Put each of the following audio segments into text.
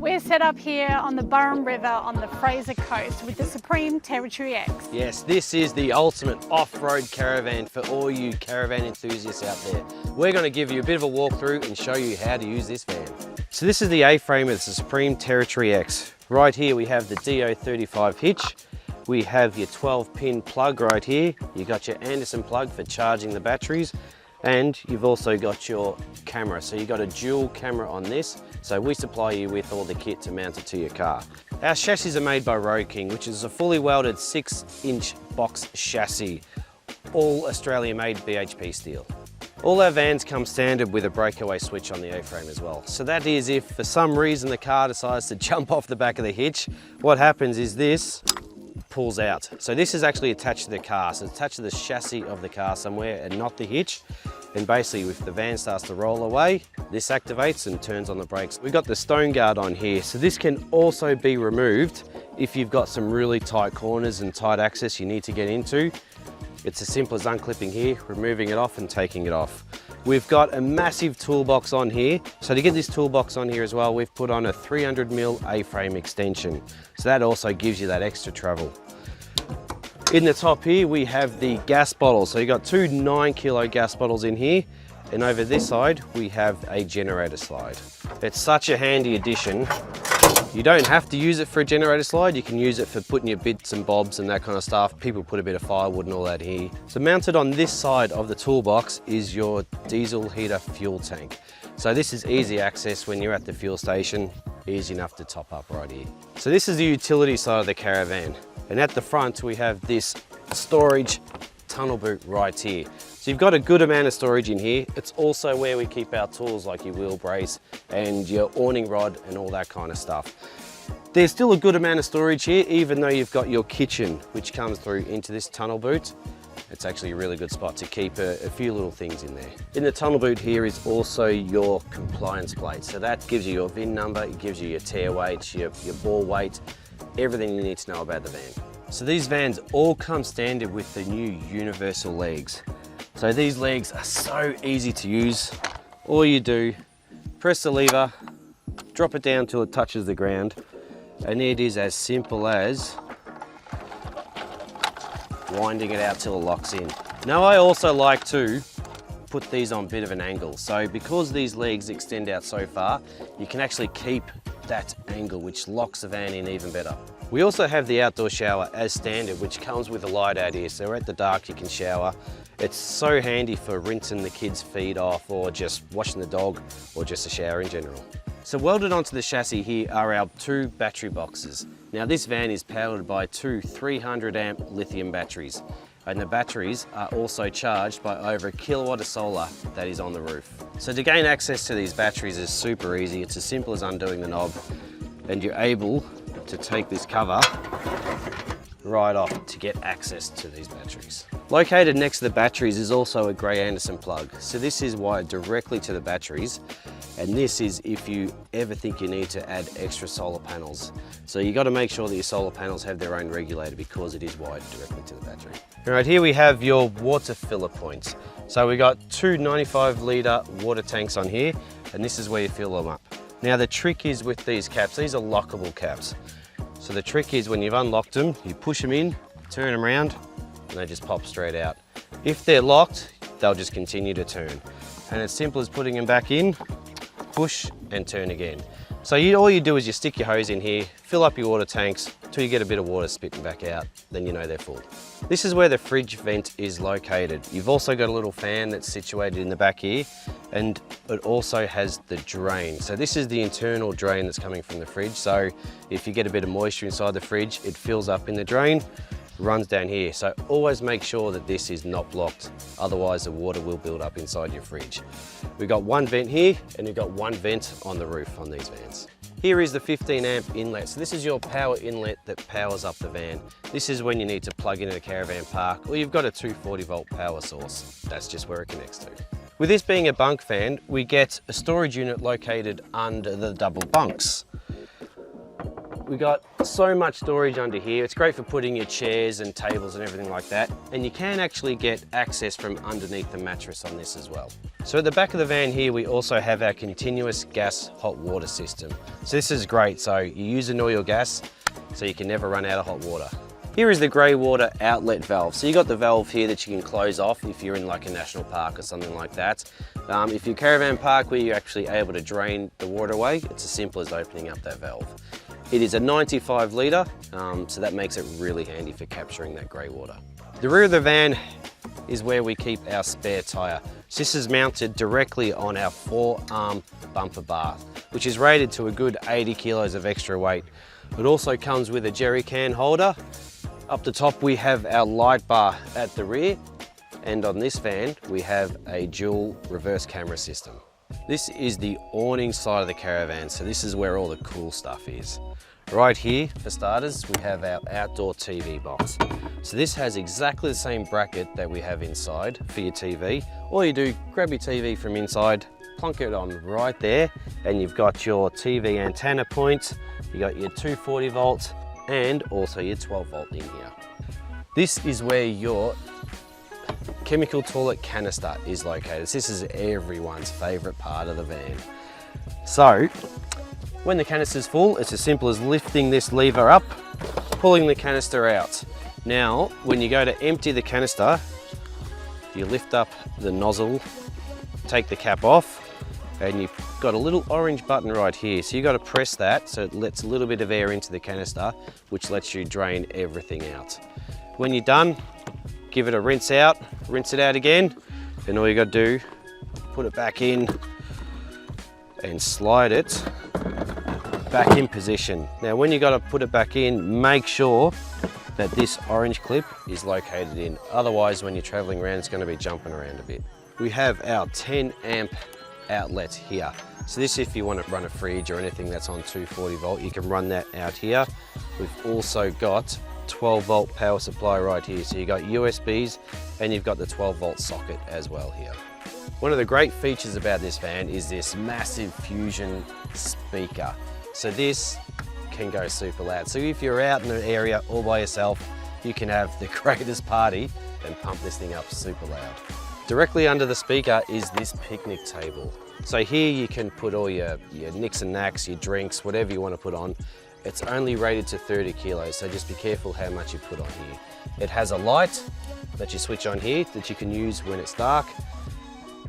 We're set up here on the Burrum River on the Fraser Coast with the Supreme Territory X. Yes, this is the ultimate off-road caravan for all you caravan enthusiasts out there. We're going to give you a bit of a walkthrough and show you how to use this van. So this is the A-frame of the Supreme Territory X. Right here we have the DO35 hitch. We have your 12-pin plug right here. You got your Anderson plug for charging the batteries. And you've also got your camera. So you've got a dual camera on this. So we supply you with all the kit to mount it to your car. Our chassis are made by Road King, which is a fully welded 6-inch box chassis, all Australia made BHP steel. All our vans come standard with a breakaway switch on the A-frame as well. So that is if for some reason the car decides to jump off the back of the hitch, what happens is this pulls out. So this is actually attached to the car. So it's attached to the chassis of the car somewhere and not the hitch. And basically if the van starts to roll away, this activates and turns on the brakes. We've got the stone guard on here. So this can also be removed if you've got some really tight corners and tight access you need to get into. It's as simple as unclipping here, removing it off and taking it off. We've got a massive toolbox on here. So to get this toolbox on here as well, we've put on a 300mm A-frame extension. So that also gives you that extra travel. In the top here, we have the gas bottles. So you've got two 9-kilo gas bottles in here. And over this side, we have a generator slide. It's such a handy addition. You don't have to use it for a generator slide. You can use it for putting your bits and bobs and that kind of stuff. People put a bit of firewood and all that here. So mounted on this side of the toolbox is your diesel heater fuel tank. So this is easy access when you're at the fuel station, easy enough to top up right here. So this is the utility side of the caravan. And at the front, we have this storage tunnel boot right here. So you've got a good amount of storage in here. It's also where we keep our tools like your wheel brace and your awning rod and all that kind of stuff. There's still a good amount of storage here, even though you've got your kitchen, which comes through into this tunnel boot. It's actually a really good spot to keep a few little things in there. In the tunnel boot here is also your compliance plate. So that gives you your VIN number, it gives you your tear weights, your bore weight, everything you need to know about the van. So these vans all come standard with the new universal legs. So these legs are so easy to use. All you do, press the lever, drop it down till it touches the ground, and it is as simple as winding it out till it locks in. Now I also like to put these on a bit of an angle. So because these legs extend out so far, you can actually keep that angle, which locks the van in even better. We also have the outdoor shower as standard, which comes with a light out here. So at the dark you can shower. It's so handy for rinsing the kids' feet off or just washing the dog or just a shower in general. So welded onto the chassis here are our two battery boxes. Now this van is powered by two 300 amp lithium batteries. And the batteries are also charged by over a kilowatt of solar that is on the roof. So to gain access to these batteries is super easy. It's as simple as undoing the knob and you're able to take this cover right off to get access to these batteries. Located next to the batteries is also a grey Anderson plug. So this is wired directly to the batteries. And this is if you ever think you need to add extra solar panels. So you got to make sure that your solar panels have their own regulator because it is wired directly to the battery. Right here we have your water filler points. So we got two 95-litre water tanks on here, and this is where you fill them up. Now the trick is with these caps, these are lockable caps. So the trick is when you've unlocked them, you push them in, turn them around, and they just pop straight out. If they're locked, they'll just continue to turn. And it's simple as putting them back in, push and turn again. So all you do is you stick your hose in here, fill up your water tanks till you get a bit of water spitting back out, then you know they're full. This is where the fridge vent is located. You've also got a little fan that's situated in the back here, and it also has the drain. So this is the internal drain that's coming from the fridge. So if you get a bit of moisture inside the fridge, it fills up in the drain, runs down here. So always make sure that this is not blocked, otherwise the water will build up inside your fridge. We've got one vent here and we've got one vent on the roof on these vans. Here is the 15 amp inlet. So this is your power inlet that powers up the van. This is when you need to plug into the caravan park or you've got a 240 volt power source. That's just where it connects to. With this being a bunk van, we get a storage unit located under the double bunks. we got so much storage under here. It's great for putting your chairs and tables and everything like that. And you can actually get access from underneath the mattress on this as well. So at the back of the van here, we also have our continuous gas hot water system. So this is great. So you use an oil gas, so you can never run out of hot water. Here is the grey water outlet valve. So you got the valve here that you can close off if you're in like a national park or something like that. If you're caravan park where you're actually able to drain the water away, it's as simple as opening up that valve. It is a 95 litre, so that makes it really handy for capturing that grey water. The rear of the van is where we keep our spare tyre. So this is mounted directly on our 4-arm bumper bar, which is rated to a good 80 kilos of extra weight. It also comes with a jerry can holder. Up the top we have our light bar at the rear, and on this van we have a dual reverse camera system. This is the awning side of the caravan, so this is where all the cool stuff is. Right here, for starters, we have our outdoor TV box. So this has exactly the same bracket that we have inside for your TV. All you do, grab your TV from inside, plonk it on right there, and you've got your TV antenna point, you got your 240 volts, and also your 12 volt in here. This is where your chemical toilet canister is located. This is everyone's favourite part of the van. So, when the canister's full, it's as simple as lifting this lever up, pulling the canister out. Now, when you go to empty the canister, you lift up the nozzle, take the cap off, and you've got a little orange button right here. So you got to press that so it lets a little bit of air into the canister, which lets you drain everything out. When you're done, give it a rinse it out again, and all you got to do, put it back in and slide it back in position. Now when you got to put it back in, make sure that this orange clip is located in. Otherwise, when you're traveling around, it's going to be jumping around a bit. We have our 10 amp outlet here. So this, if you want to run a fridge or anything that's on 240 volt, you can run that out here. We've also got 12 volt power supply right here. So you got USBs and you've got the 12 volt socket as well here. One of the great features about this van is this massive Fusion speaker. So this can go super loud. So if you're out in an area all by yourself, you can have the greatest party and pump this thing up super loud. Directly under the speaker is this picnic table. So here you can put all your nicks and knacks, your drinks, whatever you want to put on. It's only rated to 30 kilos, so just be careful how much you put on here. It has a light that you switch on here that you can use when it's dark.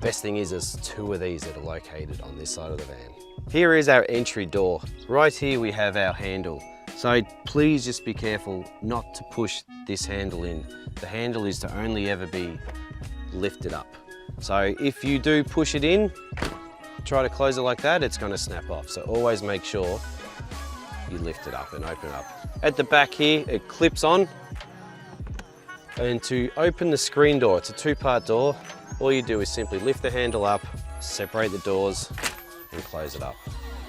Best thing is there's 2 of these that are located on this side of the van. Here is our entry door. Right here we have our handle. So please just be careful not to push this handle in. The handle is to only ever be lifted up. So if you do push it in, try to close it like that, it's going to snap off. So always make sure you lift it up and open it up. At the back here, it clips on. And to open the screen door, it's a 2-part door. All you do is simply lift the handle up, separate the doors, and close it up.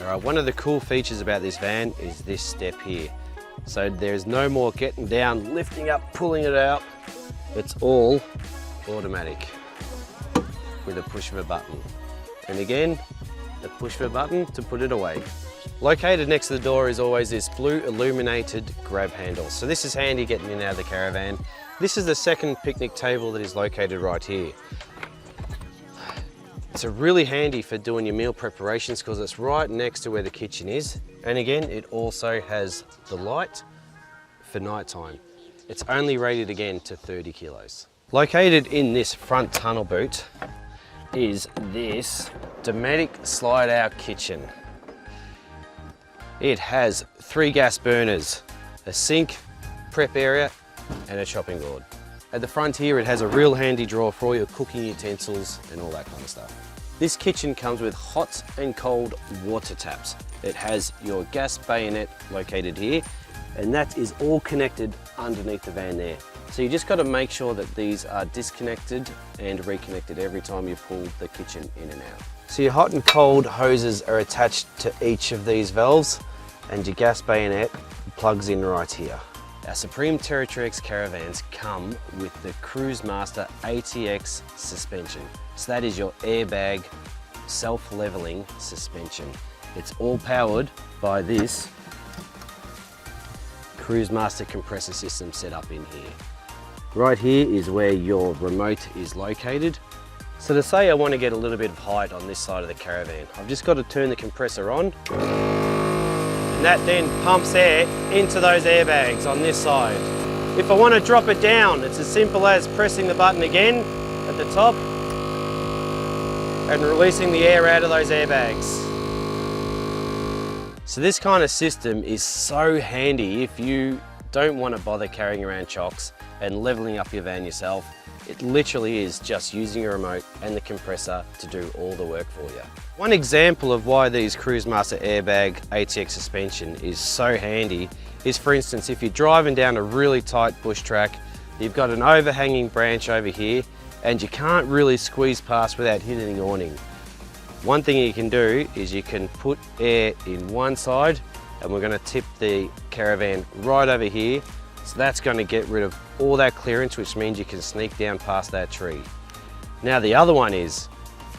All right, one of the cool features about this van is this step here. So there's no more getting down, lifting up, pulling it out. It's all automatic with a push of a button. And again, a push of a button to put it away. Located next to the door is always this blue illuminated grab handle. So this is handy getting in and out of the caravan. This is the second picnic table that is located right here. It's really handy for doing your meal preparations because it's right next to where the kitchen is. And again, it also has the light for nighttime. It's only rated again to 30 kilos. Located in this front tunnel boot is this Dometic slide out kitchen. It has 3 gas burners, a sink, prep area, and a chopping board. At the front here, it has a real handy drawer for all your cooking utensils and all that kind of stuff. This kitchen comes with hot and cold water taps. It has your gas bayonet located here, and that is all connected underneath the van there. So you just got to make sure that these are disconnected and reconnected every time you pull the kitchen in and out. So your hot and cold hoses are attached to each of these valves, and your gas bayonet plugs in right here. Our Supreme Territory X Caravans come with the Cruise Master ATX suspension. So that is your airbag self-leveling suspension. It's all powered by this Cruise Master compressor system set up in here. Right here is where your remote is located. So to say I want to get a little bit of height on this side of the caravan, I've just got to turn the compressor on, and that then pumps air into those airbags on this side. If I want to drop it down, it's as simple as pressing the button again at the top and releasing the air out of those airbags. So this kind of system is so handy if you don't want to bother carrying around chocks and leveling up your van yourself. It literally is just using a remote and the compressor to do all the work for you. One example of why these Cruise Master airbag ATX suspension is so handy is, for instance, if you're driving down a really tight bush track, you've got an overhanging branch over here and you can't really squeeze past without hitting the awning. One thing you can do is you can put air in one side, and we're going to tip the caravan right over here. So that's going to get rid of all that clearance, which means you can sneak down past that tree. Now the other one is,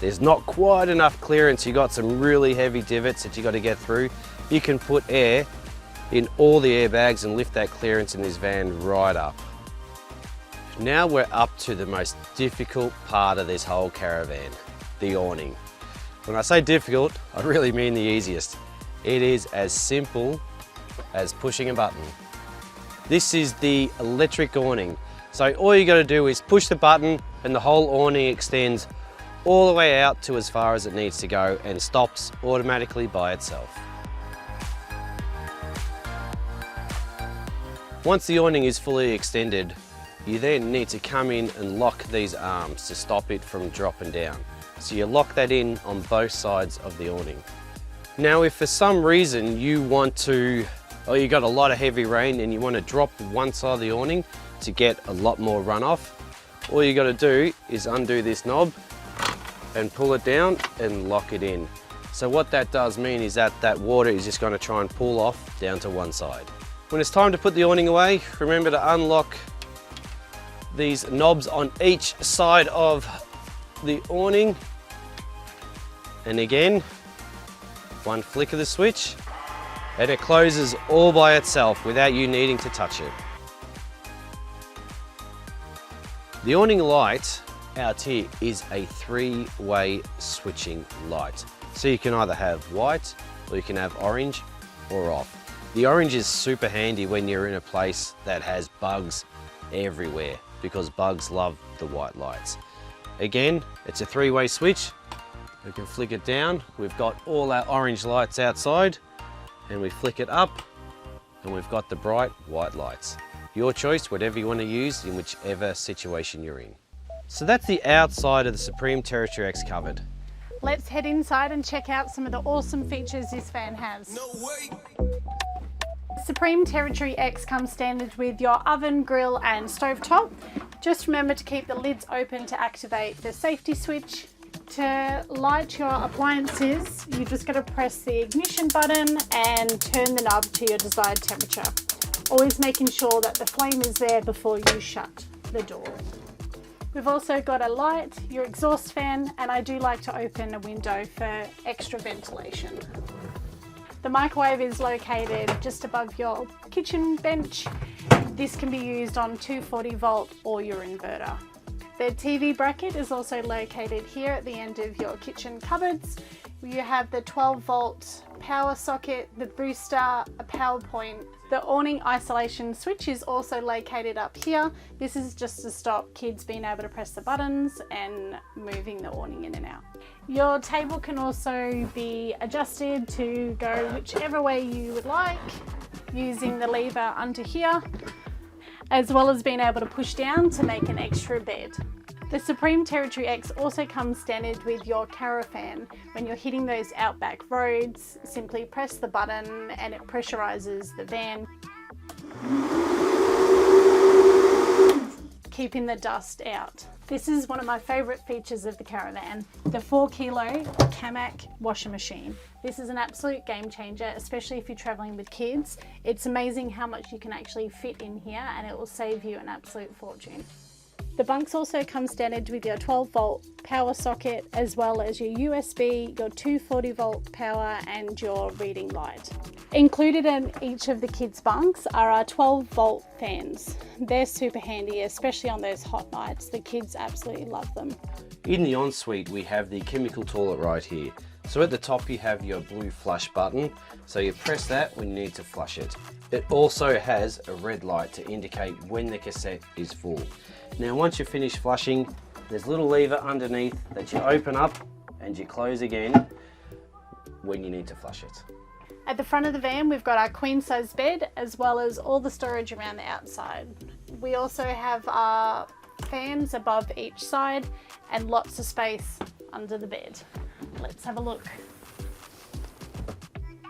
there's not quite enough clearance, you've got some really heavy divots that you've got to get through. You can put air in all the airbags and lift that clearance in this van right up. Now we're up to the most difficult part of this whole caravan, the awning. When I say difficult, I really mean the easiest. It is as simple as pushing a button. This is the electric awning. So all you got to do is push the button and the whole awning extends all the way out to as far as it needs to go and stops automatically by itself. Once the awning is fully extended, you then need to come in and lock these arms to stop it from dropping down. So you lock that in on both sides of the awning. Now if for some reason you want to, or you got a lot of heavy rain and you want to drop one side of the awning to get a lot more runoff, all you got to do is undo this knob and pull it down and lock it in. So what that does mean is that that water is just going to try and pull off down to one side. When it's time to put the awning away, remember to unlock these knobs on each side of the awning, and again, one flick of the switch and it closes all by itself without you needing to touch it. The awning light out here is a three-way switching light. So you can either have white, or you can have orange or off. The orange is super handy when you're in a place that has bugs everywhere, because bugs love the white lights. Again, it's a three-way switch. We can flick it down. We've got all our orange lights outside, and we flick it up and we've got the bright white lights. Your choice, whatever you want to use in whichever situation you're in. So that's the outside of the Supreme Territory X covered. Let's head inside and check out some of the awesome features this van has. No way. Supreme Territory X comes standard with your oven, grill and stovetop. Just remember to keep the lids open to activate the safety switch. To light your appliances, you just got to press the ignition button and turn the knob to your desired temperature. Always making sure that the flame is there before you shut the door. We've also got a light, your exhaust fan, and I do like to open a window for extra ventilation. The microwave is located just above your kitchen bench. This can be used on 240 volt or your inverter. The TV bracket is also located here at the end of your kitchen cupboards. You have the 12 volt power socket, the booster, a power point. The awning isolation switch is also located up here. This is just to stop kids being able to press the buttons and moving the awning in and out. Your table can also be adjusted to go whichever way you would like, using the lever under here, as well as being able to push down to make an extra bed. The Supreme Territory X also comes standard with your caravan. When you're hitting those outback roads, simply press the button and it pressurizes the van, keeping the dust out. This is one of my favorite features of the caravan, the 4 kilo Camac washing machine. This is an absolute game changer, especially if you're traveling with kids. It's amazing how much you can actually fit in here, and it will save you an absolute fortune. The bunks also come standard with your 12 volt power socket, as well as your USB, your 240 volt power and your reading light. Included in each of the kids' bunks are our 12 volt fans. They're super handy, especially on those hot nights. The kids absolutely love them. In the ensuite, we have the chemical toilet right here. So at the top you have your blue flush button, so you press that when you need to flush it. It also has a red light to indicate when the cassette is full. Now once you're finished flushing, there's a little lever underneath that you open up and you close again when you need to flush it. At the front of the van, we've got our queen size bed, as well as all the storage around the outside. We also have our fans above each side and lots of space under the bed. Let's have a look.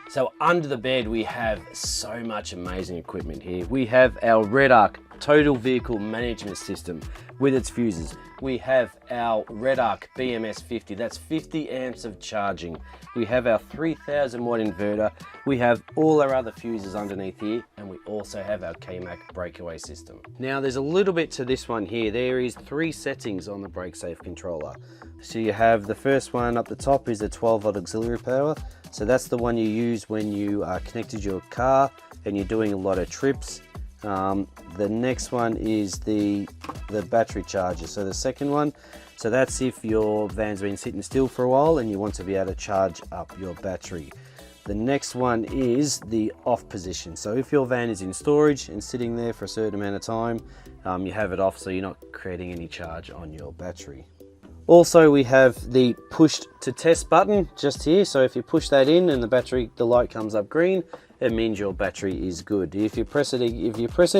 So under the bed we have so much amazing equipment here. We have our Red Arc Total Vehicle Management System with its fuses. We have our Red Arc BMS 50, that's 50 amps of charging. We have our 3000 watt inverter. We have all our other fuses underneath here, and we also have our KMAC breakaway system. Now there's a little bit to this one here. There is 3 settings on the brake safe controller. So you have the first one up the top is the 12 volt auxiliary power. So that's the one you use when you are connected to your car and you're doing a lot of trips. The next one is the battery charger. So the second one, so that's if your van's been sitting still for a while and you want to be able to charge up your battery. The next one is the off position. So if your van is in storage and sitting there for a certain amount of time, you have it off so you're not creating any charge on your battery. Also, we have the push to test button just here. So if you push that in and the light comes up green, it means your battery is good. If you press it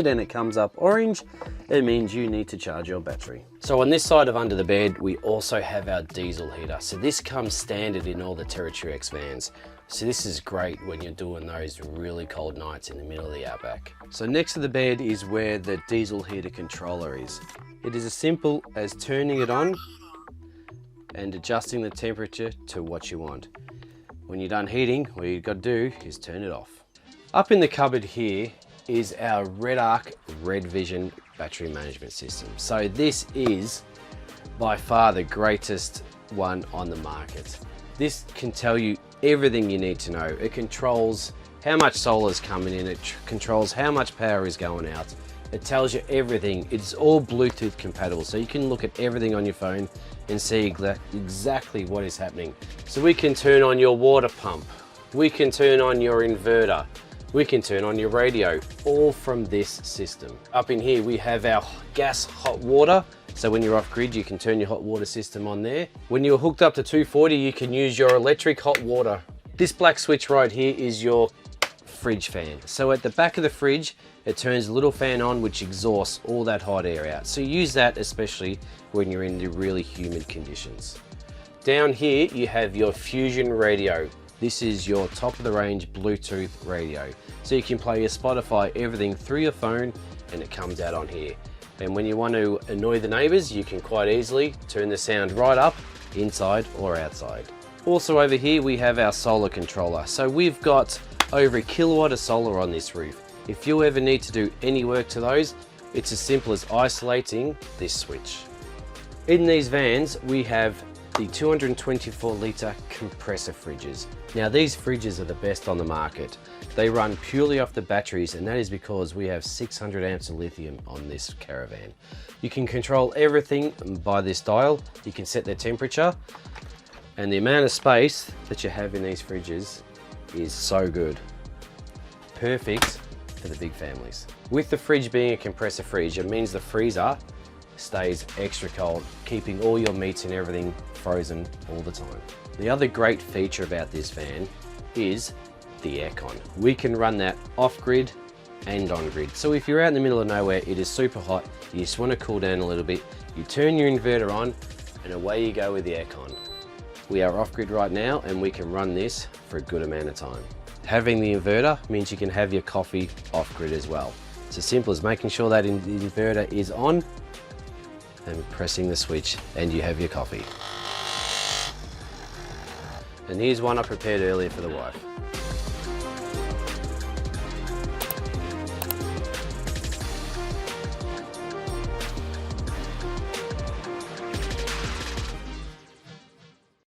and it comes up orange, it means you need to charge your battery. So on this side of under the bed, we also have our diesel heater. So this comes standard in all the Territory X vans. So this is great when you're doing those really cold nights in the middle of the outback. So next to the bed is where the diesel heater controller is. It is as simple as turning it on and adjusting the temperature to what you want. When you're done heating, all you've got to do is turn it off. Up in the cupboard here is our Red Arc Red Vision battery management system. So this is by far the greatest one on the market. This can tell you everything you need to know. It controls how much solar is coming in, it controls how much power is going out. It tells you everything. It's all Bluetooth compatible, so you can look at everything on your phone and see exactly what is happening. So we can turn on your water pump, we can turn on your inverter, we can turn on your radio, all from this system. Up in here we have our gas hot water, so when you're off grid you can turn your hot water system on there. When you're hooked up to 240 you can use your electric hot water. This black switch right here is your fridge fan. So at the back of the fridge it turns a little fan on which exhausts all that hot air out. So use that especially when you're in the really humid conditions. Down here you have your Fusion radio. This is your top of the range Bluetooth radio. So you can play your Spotify, everything through your phone, and it comes out on here. And when you want to annoy the neighbors, you can quite easily turn the sound right up, inside or outside. Also over here we have our solar controller. So we've got over 1 kilowatt of solar on this roof. If you ever need to do any work to those, it's as simple as isolating this switch. In these vans, we have the 224 litre compressor fridges. Now these fridges are the best on the market. They run purely off the batteries, and that is because we have 600 amps of lithium on this Caravan. You can control everything by this dial. You can set the temperature, and the amount of space that you have in these fridges is so good. Perfect for the big families. With the fridge being a compressor fridge, it means the freezer stays extra cold, keeping all your meats and everything frozen all the time. The other great feature about this van is the aircon. We can run that off-grid and on-grid. So if you're out in the middle of nowhere, it is super hot, you just want to cool down a little bit, you turn your inverter on and away you go with the aircon. We are off-grid right now and we can run this for a good amount of time. Having the inverter means you can have your coffee off-grid as well. It's as simple as making sure that the inverter is on and pressing the switch and you have your coffee. And here's one I prepared earlier for the wife.